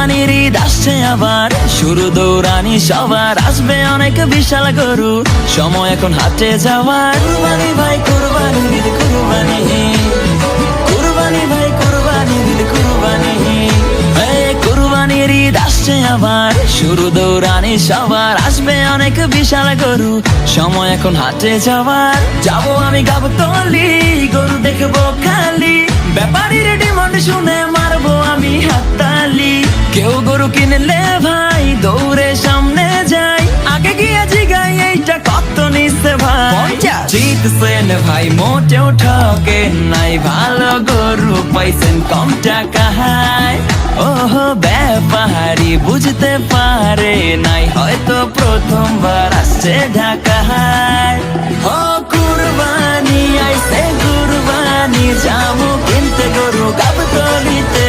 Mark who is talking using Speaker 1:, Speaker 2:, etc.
Speaker 1: কুরবানির ঈদ আসছে আবার, শুরু দৌড়ানি সবার, আসবে অনেক বিশাল গরু, সময় এখন হাটে যাওয়ার। কুরবানি ভাই কুরবানি ঈদ কুরবানি, কুরবানি ভাই কুরবানি ঈদ কুরবানি। কুরবানির ঈদ আসছে আবার, শুরু দৌড়ানি সবার, আসবে অনেক বিশাল গরু, সময় এখন হাটে যাওয়ার। যাবো আমি গাবতলী, গরু দেখবো খালি, ব্যাপারীর ডিমান্ড শুনে মারবো আমি হাততালি। কেউ গরু কিনলে ভাই দৌড়ে সামনে যাই, আগে গিয়ে জিগাই এইটা কত নিচ্ছে ভাই। জিতছেন ভাই মোটেও ঠকেন নাই, ভালো গরু পাইছেন কম টাকায়। ওহো ব্যাপারী বুঝতে পারে নাই, হয়তো প্রথমবার আসছে ঢাকায়। ও কুরবানি আইছে কুরবানি, যাবো কিনতে গরু গাবতলীতে।